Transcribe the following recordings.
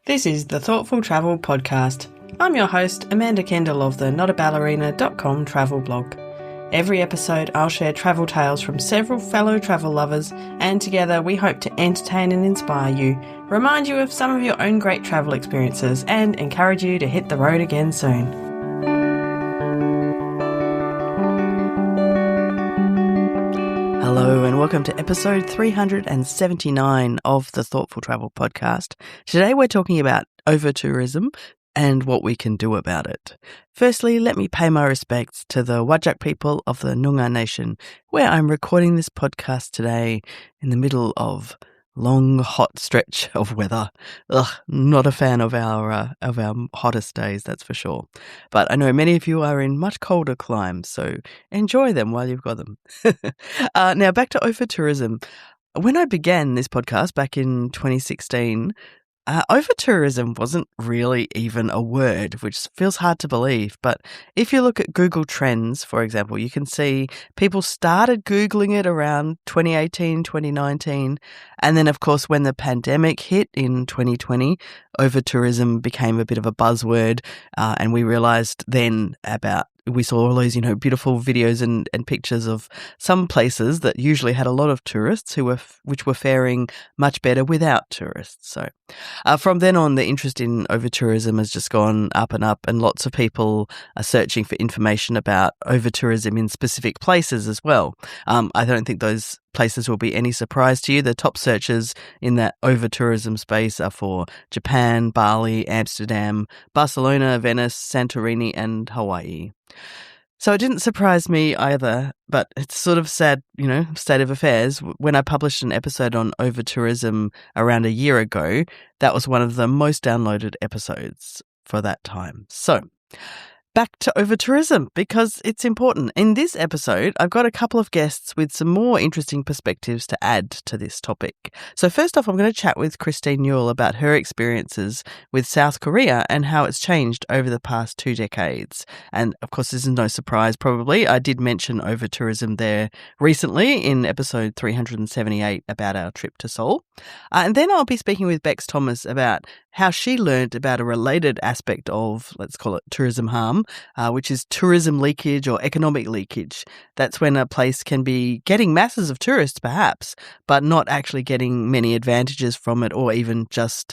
This is the Thoughtful Travel Podcast. I'm your host, Amanda Kendall of the notaballerina.com travel blog. Every episode, I'll share travel tales from several fellow travel lovers, and together we hope to entertain and inspire you, remind you of some of your own great travel experiences, and encourage you to hit the road again soon. Hello and welcome to episode 379 of the Thoughtful Travel Podcast. Today we're talking about overtourism and what we can do about it. Firstly, let me pay my respects to the Whadjuk people of the Noongar Nation, where I'm recording this podcast today in the middle of long, hot stretch of weather. Not a fan of our hottest days, that's for sure. But I know many of you are in much colder climes, so enjoy them while you've got them. Now, back to overtourism. When I began this podcast back in 2016, overtourism wasn't really even a word, which feels hard to believe. But if you look at Google Trends, for example, you can see people started Googling it around 2018, 2019. And then, of course, when the pandemic hit in 2020, overtourism became a bit of a buzzword. And we realized then we saw all those, beautiful videos and pictures of some places that usually had a lot of tourists which were faring much better without tourists. So from then on, the interest in overtourism has just gone up and up, and lots of people are searching for information about overtourism in specific places as well. I don't think those places will be any surprise to you. The top searches in that overtourism space are for Japan, Bali, Amsterdam, Barcelona, Venice, Santorini, and Hawaii. So it didn't surprise me either, but it's sort of sad, state of affairs. When I published an episode on overtourism around a year ago, that was one of the most downloaded episodes for that time. So back to overtourism, because it's important. In this episode, I've got a couple of guests with some more interesting perspectives to add to this topic. So first off, I'm going to chat with Christine Newell about her experiences with South Korea and how it's changed over the past 2 decades. And of course, this is no surprise, probably. I did mention overtourism there recently in episode 378 about our trip to Seoul. And then I'll be speaking with Bex Thomas about how she learned about a related aspect of, let's call it tourism harm, which is tourism leakage or economic leakage. That's when a place can be getting masses of tourists, perhaps, but not actually getting many advantages from it, or even just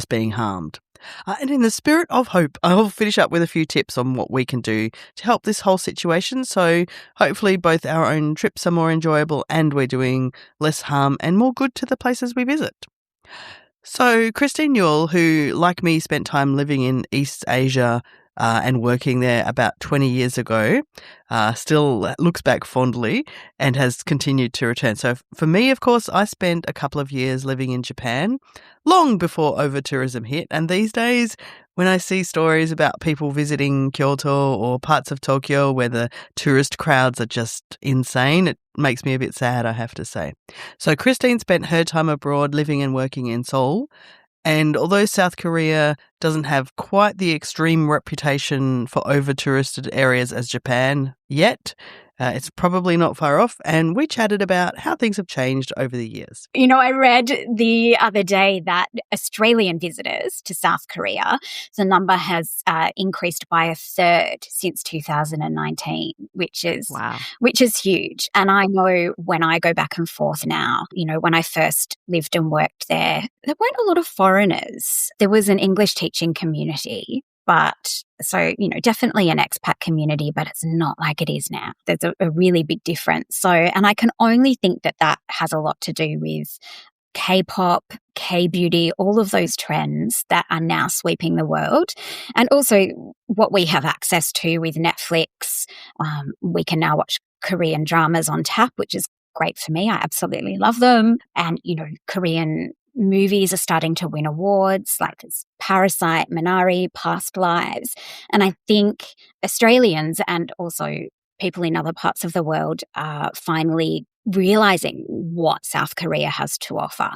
being harmed. And in the spirit of hope, I'll finish up with a few tips on what we can do to help this whole situation. So hopefully both our own trips are more enjoyable and we're doing less harm and more good to the places we visit. So Christine Newell, who, like me, spent time living in East Asia and working there about 20 years ago, still looks back fondly and has continued to return. So for me, of course, I spent a couple of years living in Japan long before overtourism hit. And these days, when I see stories about people visiting Kyoto or parts of Tokyo where the tourist crowds are just insane, it makes me a bit sad, I have to say. So Christine spent her time abroad living and working in Seoul. And although South Korea doesn't have quite the extreme reputation for over-touristed areas as Japan yet, it's probably not far off. And we chatted about how things have changed over the years. I read the other day that Australian visitors to South Korea, the number has increased by a third since 2019, which is huge. And I know when I go back and forth now, when I first lived and worked there weren't a lot of foreigners. There was an English teaching community. But so, definitely an expat community, but it's not like it is now. There's a really big difference. So, and I can only think that has a lot to do with K-pop, K-beauty, all of those trends that are now sweeping the world. And also what we have access to with Netflix. We can now watch Korean dramas on tap, which is great for me. I absolutely love them. And, Korean movies are starting to win awards, like there's Parasite, Minari, Past Lives. And I think Australians and also people in other parts of the world are finally realizing what South Korea has to offer.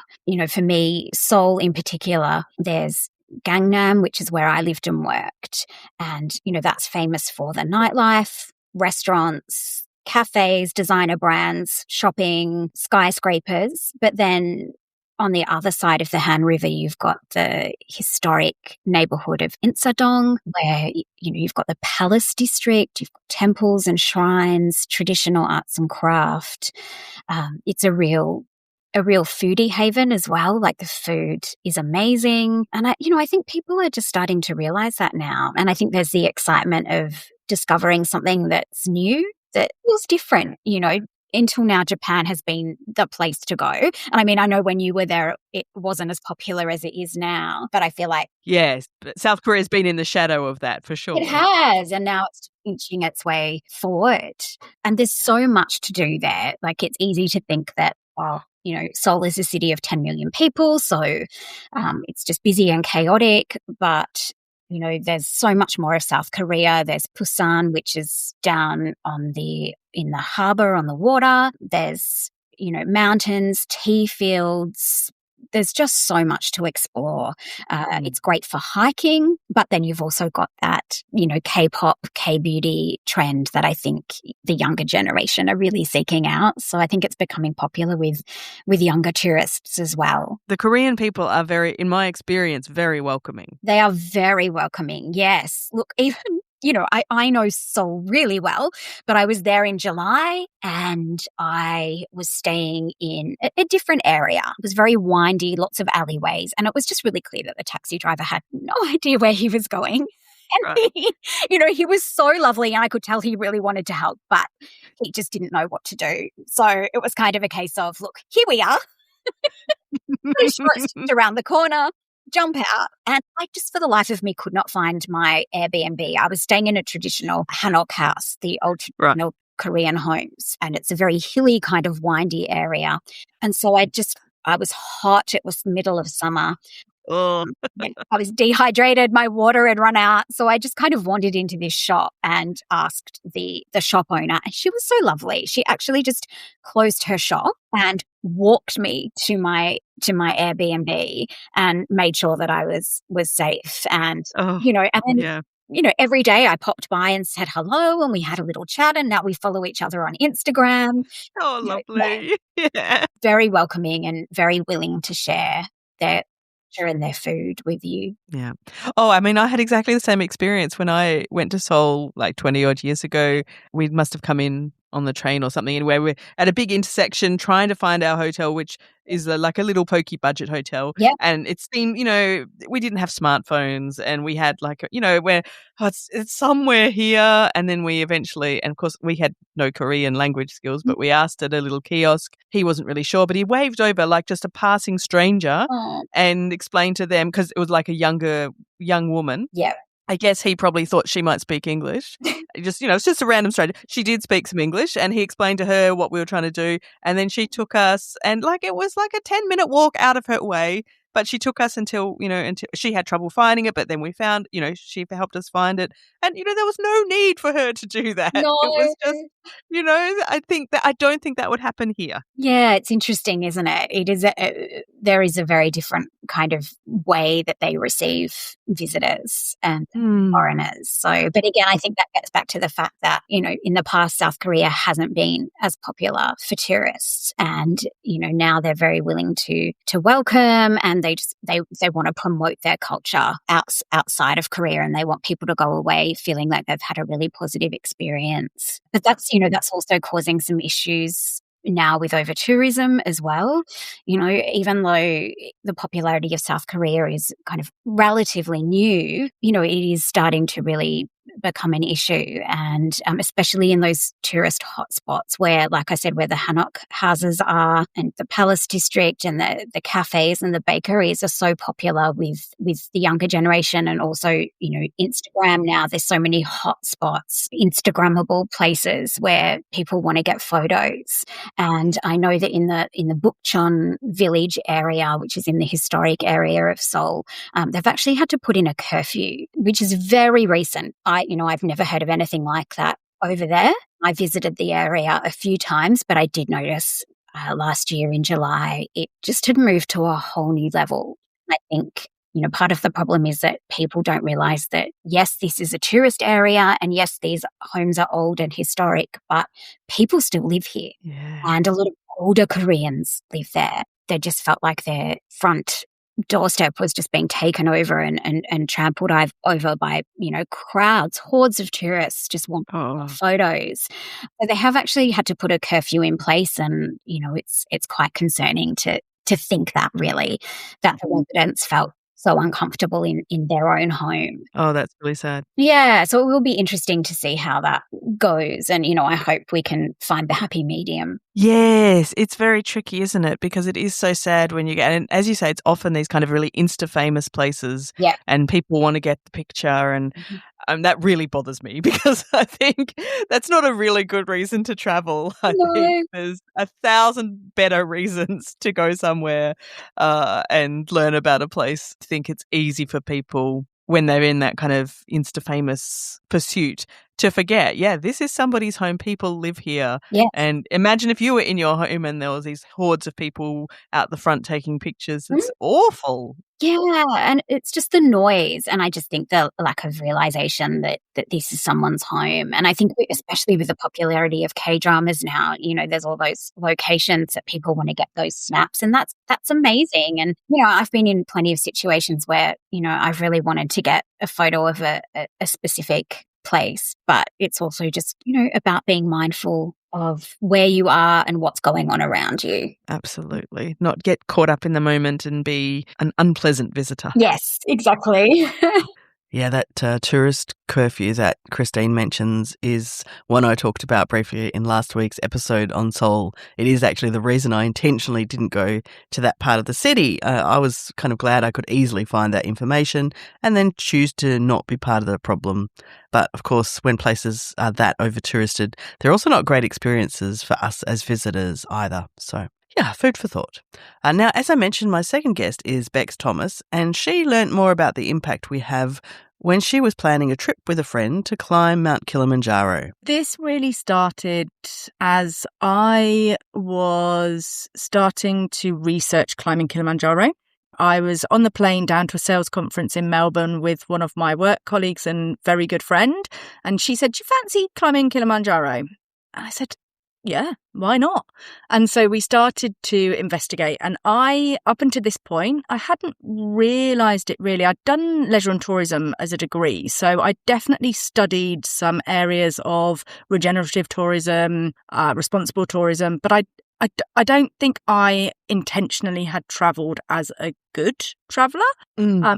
For me, Seoul in particular, there's Gangnam, which is where I lived and worked. And, that's famous for the nightlife, restaurants, cafes, designer brands, shopping, skyscrapers. But then on the other side of the Han River, you've got the historic neighborhood of Insadong, where you've got the Palace District, you've got temples and shrines, traditional arts and craft. It's a real foodie haven as well. Like, the food is amazing. And I think people are just starting to realize that now. And I think there's the excitement of discovering something that's new, that feels different. Until now, Japan has been the place to go. And I mean, I know when you were there, it wasn't as popular as it is now, but I feel like... Yes, but South Korea's been in the shadow of that for sure. It has, and now it's inching its way forward. And there's so much to do there. Like, it's easy to think that, Seoul is a city of 10 million people, so it's just busy and chaotic, but... there's so much more of South Korea. There's Busan, which is down in the harbour on the water. There's, mountains, tea fields. There's just so much to explore. It's great for hiking, but then you've also got that, K-pop, K-beauty trend that I think the younger generation are really seeking out. So I think it's becoming popular with younger tourists as well. The Korean people are in my experience, very welcoming. They are very welcoming, yes. Look, even... I know Seoul really well, but I was there in July and I was staying in a different area. It was very windy, lots of alleyways, and it was just really clear that the taxi driver had no idea where he was going. And right. He was so lovely and I could tell he really wanted to help, but he just didn't know what to do. So it was kind of a case of, look, here we are. Just around the corner. Jump out. And I just, for the life of me, could not find my Airbnb. I was staying in a traditional hanok house, the old traditional Korean homes, and it's a very hilly kind of windy area. And so I was hot. It was the middle of summer. I was dehydrated. My water had run out. So I just kind of wandered into this shop and asked the shop owner. And she was so lovely. She actually just closed her shop and walked me to my Airbnb and made sure that I was safe. And, every day I popped by and said hello and we had a little chat, and now we follow each other on Instagram. Oh, lovely. Yeah. Very welcoming and very willing to share their and their food with you. Yeah. Oh, I mean, I had exactly the same experience when I went to Seoul like 20 odd years ago. We must have come in on the train or something, and where we're at a big intersection trying to find our hotel, which is like a little pokey budget hotel. Yeah. And it seemed, we didn't have smartphones, and we had like, where it's somewhere here. And then we eventually, and of course we had no Korean language skills, but we asked at a little kiosk. He wasn't really sure, but he waved over like just a passing stranger and explained to them, because it was like a young woman. Yeah. I guess he probably thought she might speak English. It's just a random stranger. She did speak some English, and he explained to her what we were trying to do. And then she took us, and it was like a 10-minute walk out of her way. But she took us until she had trouble finding it. But then we found, she helped us find it. And, there was no need for her to do that. No. It was just, I don't think that would happen here. Yeah, it's interesting, isn't it? It is. There is a very different kind of way that they receive visitors and foreigners. So, but again, I think that gets back to the fact that, in the past, South Korea hasn't been as popular for tourists. And, now they're very willing to welcome, and they want to promote their culture outside of Korea, and they want people to go away feeling like they've had a really positive experience. But that's also causing some issues now with over-tourism as well. Even though the popularity of South Korea is kind of relatively new, it is starting to really become an issue, and especially in those tourist hotspots where, like I said, where the hanok houses are, and the Palace District, and the cafes and the bakeries are so popular with the younger generation. And also, Instagram now, there's so many hotspots, Instagrammable places where people want to get photos. And I know that in the Bukchon village area, which is in the historic area of Seoul, they've actually had to put in a curfew, which is very recent. I've never heard of anything like that over there. I visited the area a few times, but I did notice last year in July, it just had moved to a whole new level. I think, part of the problem is that people don't realise that, yes, this is a tourist area, and yes, these homes are old and historic, but people still live here. Yeah. And a lot of older Koreans live there. they just felt like their front doorstep was just being taken over and trampled over by, crowds, hordes of tourists just wanting photos. So they have actually had to put a curfew in place, and, it's quite concerning to think that the residents felt so uncomfortable in their own home. Oh, that's really sad. Yeah, so it will be interesting to see how that goes. And, I hope we can find the happy medium. Yes, it's very tricky, isn't it? Because it is so sad when you get, and as you say, it's often these kind of really Insta-famous places, and people want to get the picture, and that really bothers me because I think that's not a really good reason to travel. I think there's 1,000 better reasons to go somewhere and learn about a place. I think it's easy for people when they're in that kind of Insta-famous pursuit to forget, this is somebody's home. People live here. Yes. And imagine if you were in your home and there was these hordes of people out the front taking pictures. It's awful. Yeah, and it's just the noise. And I just think the lack of realization that this is someone's home. And I think especially with the popularity of K-dramas now, there's all those locations that people want to get those snaps. And that's amazing. And, I've been in plenty of situations where, I've really wanted to get a photo of a specific place, but it's also just, about being mindful of where you are and what's going on around you. Absolutely. Not get caught up in the moment and be an unpleasant visitor. Yes, exactly. Yeah, that tourist curfew that Christine mentions is one I talked about briefly in last week's episode on Seoul. It is actually the reason I intentionally didn't go to that part of the city. I was kind of glad I could easily find that information and then choose to not be part of the problem. But of course, when places are that over-touristed, they're also not great experiences for us as visitors either. So yeah, food for thought. Now, as I mentioned, my second guest is Bex Thomas, and she learnt more about the impact we have when she was planning a trip with a friend to climb Mt Kilimanjaro. This really started as I was starting to research climbing Kilimanjaro. I was on the plane down to a sales conference in Melbourne with one of my work colleagues and very good friend, and she said, "Do you fancy climbing Kilimanjaro?" And I said, "Yeah, why not?" And so we started to investigate. And up until this point, I hadn't realised it really. I'd done leisure and tourism as a degree. So I definitely studied some areas of regenerative tourism, responsible tourism. But I don't think I intentionally had travelled as a good traveller,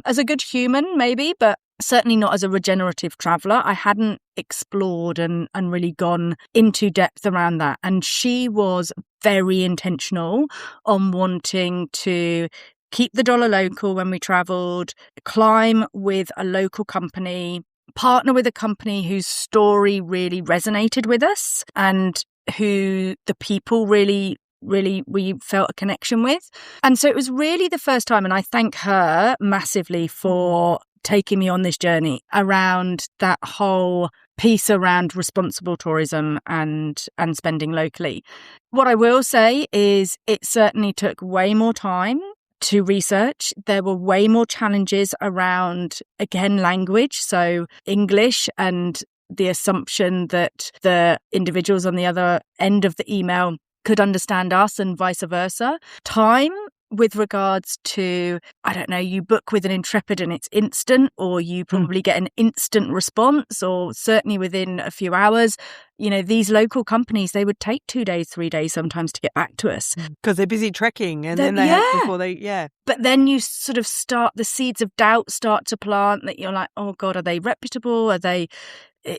as a good human maybe, but certainly not as a regenerative traveller. I hadn't explored and really gone into depth around that. And she was very intentional on wanting to keep the dollar local when we travelled, climb with a local company, partner with a company whose story really resonated with us and who the people really we felt a connection with. And so it was really the first time, and I thank her massively for taking me on this journey around that whole piece around responsible tourism and spending locally. What I will say is it certainly took way more time to research. There were way more challenges around, again, language, so English, and the assumption that the individuals on the other end of the email could understand us and vice versa. Time with regards to, I don't know, you book with an Intrepid and it's instant, or you probably get an instant response, or certainly within a few hours. These local companies, they would take 2 days, 3 days sometimes to get back to us. Because they're busy trekking and then they have before they, But then you sort of the seeds of doubt start to plant that you're like, oh God, are they reputable?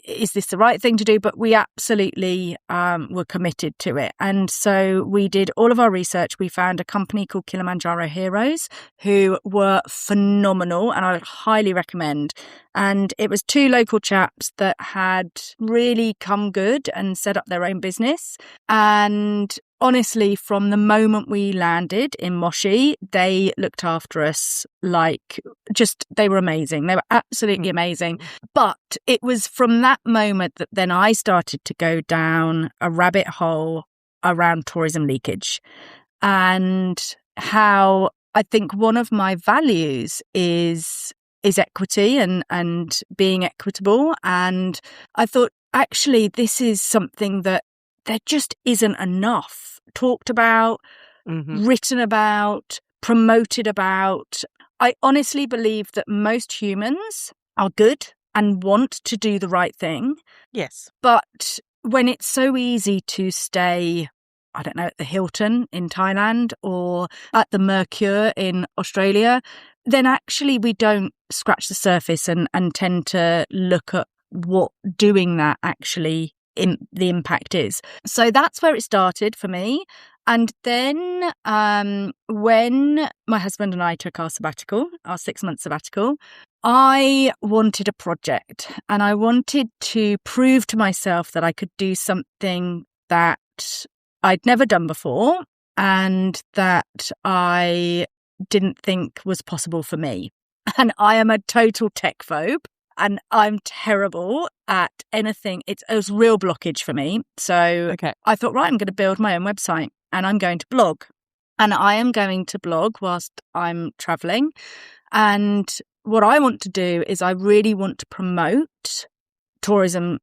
Is this the right thing to do? But we absolutely were committed to it. And so we did all of our research. We found a company called Kilimanjaro Heroes who were phenomenal, and I would highly recommend. And it was 2 local chaps that had really come good and set up their own business. And honestly, from the moment we landed in Moshi, they looked after us they were amazing. They were absolutely amazing. But it was from that moment that then I started to go down a rabbit hole around tourism leakage, and how I think one of my values is equity and being equitable. And I thought, actually, this is something that there just isn't enough talked about, written about, promoted about. I honestly believe that most humans are good and want to do the right thing. Yes. But when it's so easy to stay, I don't know, at the Hilton in Thailand or at the Mercure in Australia, then actually we don't scratch the surface and tend to look at what doing that actually the impact is. So that's where it started for me. And then when my husband and I took our 6-month sabbatical, I wanted a project and I wanted to prove to myself that I could do something that I'd never done before and that I didn't think was possible for me. And I am a total tech phobe. And I'm terrible at anything. It's a real blockage for me. So I thought, right, I'm going to build my own website and I'm going to blog. And I am going to blog whilst I'm traveling. And what I want to do is I really want to promote tourism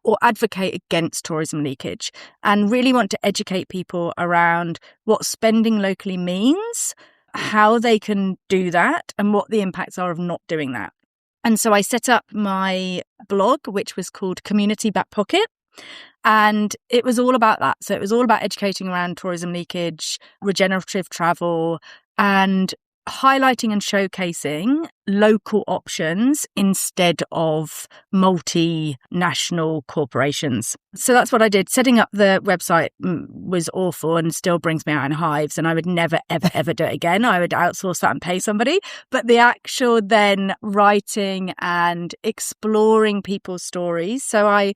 or advocate against tourism leakage and really want to educate people around what spending locally means, how they can do that and what the impacts are of not doing that. And so I set up my blog, which was called Community Back Pocket. And it was all about that. So it was all about educating around tourism leakage, regenerative travel, and highlighting and showcasing local options instead of multinational corporations. So that's what I did. Setting up the website was awful and still brings me out in hives. And I would never, ever, ever do it again. I would outsource that and pay somebody. But the actual then writing and exploring people's stories. So I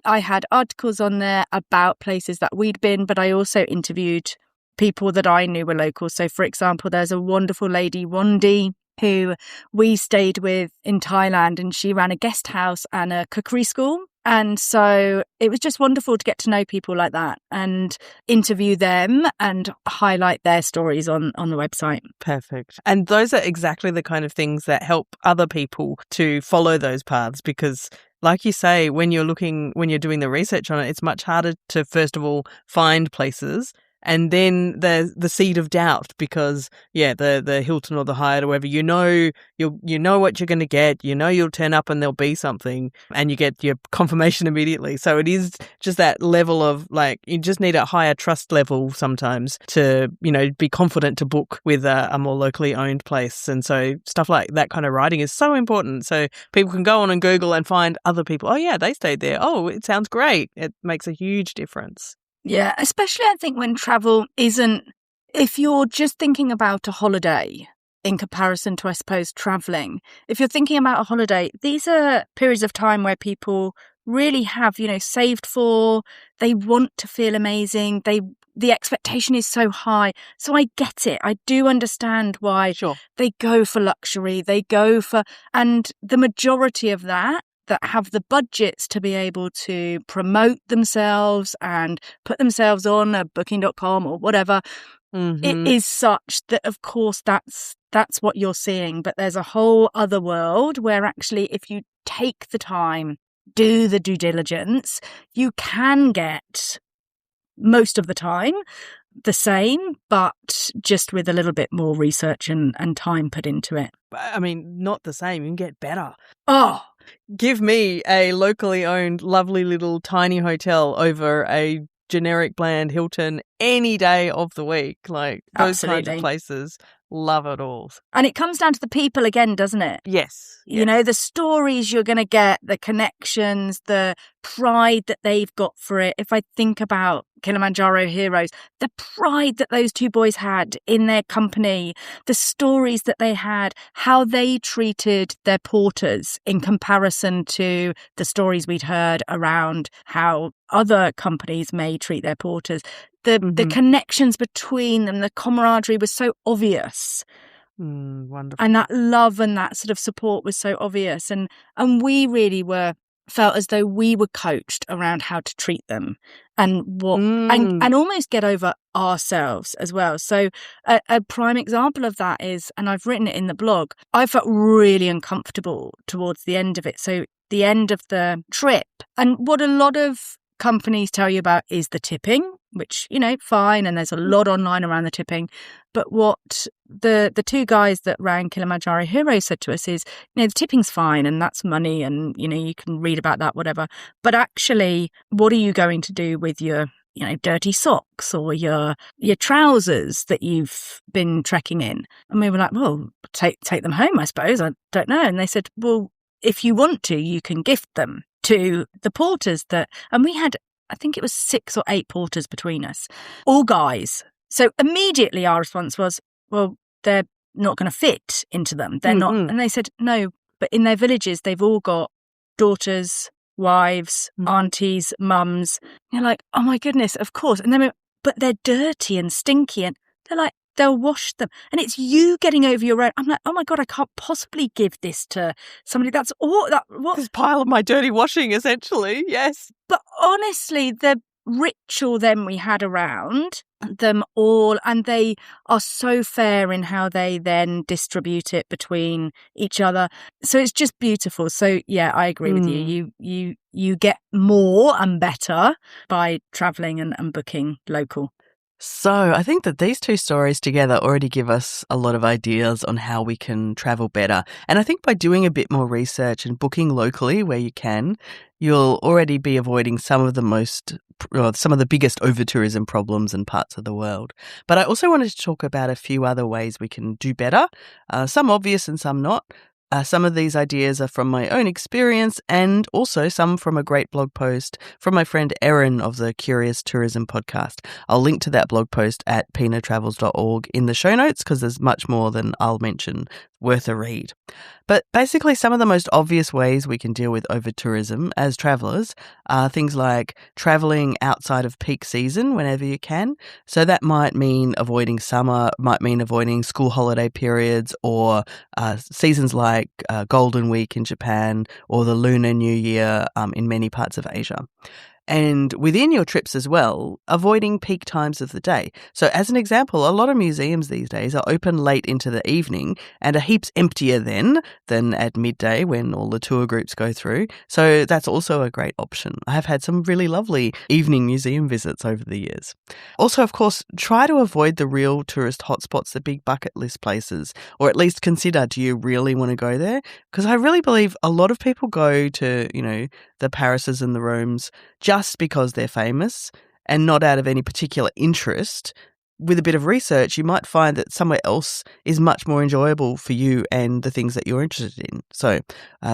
had articles on there about places that we'd been, but I also interviewed people that I knew were local. So, for example, there's a wonderful lady, Wondi, who we stayed with in Thailand, and she ran a guest house and a cookery school. And so it was just wonderful to get to know people like that and interview them and highlight their stories on the website. Perfect. And those are exactly the kind of things that help other people to follow those paths because, like you say, when you're doing the research on it, it's much harder to, first of all, find places. And then there's the seed of doubt because, the Hilton or the Hyatt or whatever, you know what you're going to get, you'll turn up and there'll be something and you get your confirmation immediately. So it is just that level of you just need a higher trust level sometimes to, be confident to book with a more locally owned place. And so stuff like that kind of writing is so important. So people can go on and Google and find other people. Oh, yeah, they stayed there. Oh, it sounds great. It makes a huge difference. Yeah, especially I think when travel isn't, if you're just thinking about a holiday in comparison to, I suppose, traveling, if you're thinking about a holiday, these are periods of time where people really have, saved for, they want to feel amazing, the expectation is so high. So I get it. I do understand why they go for luxury, and the majority of that have the budgets to be able to promote themselves and put themselves on a booking.com or whatever, it is such that, of course, that's what you're seeing. But there's a whole other world where actually if you take the time, do the due diligence, you can get most of the time the same, but just with a little bit more research and time put into it. I mean, not the same. You can get better. Oh, give me a locally owned, lovely little tiny hotel over a generic bland Hilton any day of the week. Those Absolutely. kinds of places, love it all. And it comes down to the people again, doesn't it? Yes. The stories you're going to get, the connections, the pride that they've got for it. If I think about Kilimanjaro Heroes, the pride that those two boys had in their company, the stories that they had, how they treated their porters in comparison to the stories we'd heard around how other companies may treat their porters. The connections between them, the camaraderie was so obvious. Wonderful. And that love and that sort of support was so obvious. And we really felt as though we were coached around how to treat them and and almost get over ourselves as well. So a prime example of that is, and I've written it in the blog, I felt really uncomfortable towards the end of it. So the end of the trip. And what a lot of companies tell you about is the tipping, which, fine. And there's a lot online around the tipping. But what the two guys that ran Kilimanjaro Hero said to us is, the tipping's fine and that's money and, you can read about that, whatever. But actually, what are you going to do with your dirty socks or your trousers that you've been trekking in? And we were like, well, take them home, I suppose. I don't know. And they said, well, if you want to, you can gift them to the porters and we had, I think it was 6 or 8 porters between us, all guys. So immediately our response was, well, they're not going to fit into them. They're not. And they said, no, but in their villages, they've all got daughters, wives, aunties, mums. You're like, oh my goodness, of course. And then, but they're dirty and stinky. And they're like, they'll wash them. And it's you getting over your own. I'm like, oh my God, I can't possibly give this to somebody. That's all. This pile of my dirty washing, essentially. Yes. But honestly, the ritual then we had around them all, and they are so fair in how they then distribute it between each other. So it's just beautiful. So yeah, I agree with you. You get more and better by traveling and booking local. So I think that these two stories together already give us a lot of ideas on how we can travel better. And I think by doing a bit more research and booking locally where you can, you'll already be avoiding some of the biggest over-tourism problems in parts of the world. But I also wanted to talk about a few other ways we can do better, some obvious and some not. Some of these ideas are from my own experience and also some from a great blog post from my friend Erin of the Curious Tourism podcast. I'll link to that blog post at pinatravels.org in the show notes because there's much more than I'll mention worth a read. But basically, some of the most obvious ways we can deal with over-tourism as travellers are things like travelling outside of peak season whenever you can. So that might mean avoiding summer, might mean avoiding school holiday periods or seasons like Golden Week in Japan or the Lunar New Year in many parts of Asia. And within your trips as well, avoiding peak times of the day. So as an example, a lot of museums these days are open late into the evening and are heaps emptier then than at midday when all the tour groups go through. So that's also a great option. I have had some really lovely evening museum visits over the years. Also, of course, try to avoid the real tourist hotspots, the big bucket list places, or at least consider, do you really want to go there? Because I really believe a lot of people go to, the Parises and the Romes just because they're famous and not out of any particular interest. With a bit of research, you might find that somewhere else is much more enjoyable for you and the things that you're interested in. So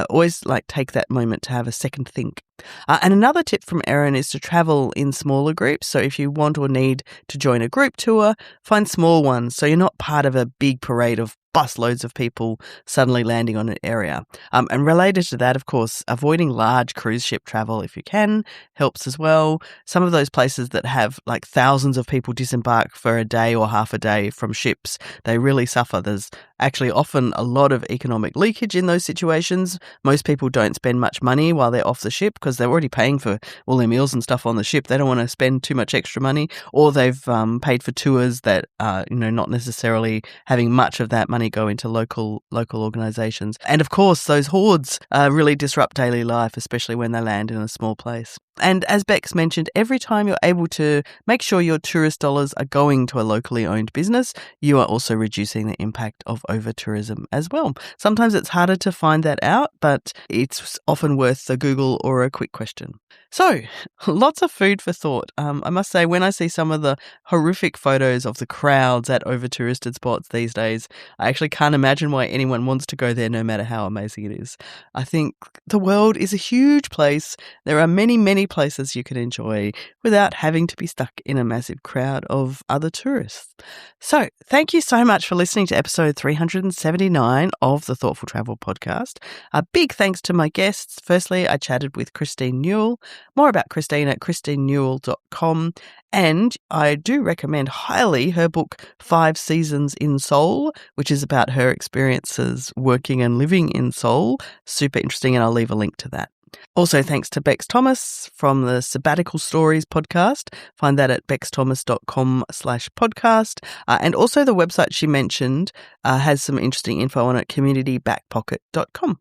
always take that moment to have a second think. And another tip from Erin is to travel in smaller groups. So if you want or need to join a group tour, find small ones so you're not part of a big parade of busloads of people suddenly landing on an area. And related to that, of course, avoiding large cruise ship travel if you can helps as well. Some of those places that have thousands of people disembark for a day or half a day from ships, they really suffer. There's actually often a lot of economic leakage in those situations. Most people don't spend much money while they're off the ship because they're already paying for all their meals and stuff on the ship. They don't want to spend too much extra money, or they've paid for tours that are not necessarily having much of that money go into local organisations. And of course, those hordes really disrupt daily life, especially when they land in a small place. And as Bex mentioned, every time you're able to make sure your tourist dollars are going to a locally owned business, you are also reducing the impact of over-tourism as well. Sometimes it's harder to find that out, but it's often worth a Google or a quick question. So, lots of food for thought. I must say, when I see some of the horrific photos of the crowds at over-touristed spots these days, I actually can't imagine why anyone wants to go there no matter how amazing it is. I think the world is a huge place. There are many, many places you can enjoy without having to be stuck in a massive crowd of other tourists. So, thank you so much for listening to episode 379 of the Thoughtful Travel podcast. A big thanks to my guests. Firstly, I chatted with Christine Newell. More about Christine at christinenewell.com. And I do recommend highly her book, 5 Seasons in Seoul, which is about her experiences working and living in Seoul. Super interesting, and I'll leave a link to that. Also, thanks to Bex Thomas from the Sabbatical Stories podcast. Find that at bexthomas.com/podcast. And also the website she mentioned has some interesting info on it, communitybackpocket.com.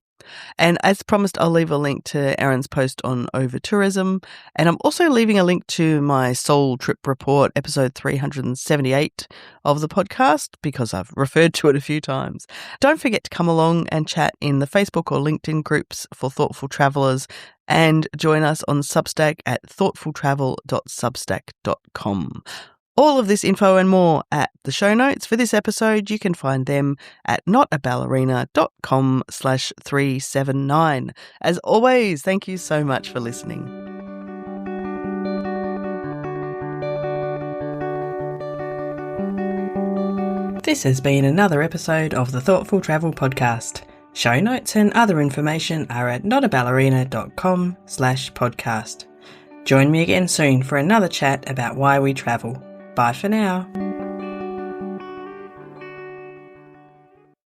And as promised, I'll leave a link to Erin's post on Overtourism. And I'm also leaving a link to my Seoul trip report, episode 378 of the podcast, because I've referred to it a few times. Don't forget to come along and chat in the Facebook or LinkedIn groups for Thoughtful Travellers, and join us on Substack at thoughtfultravel.substack.com. All of this info and more at the show notes for this episode. You can find them at notaballerina.com/379. As always, thank you so much for listening. This has been another episode of the Thoughtful Travel Podcast. Show notes and other information are at notaballerina.com/podcast. Join me again soon for another chat about why we travel. Bye for now.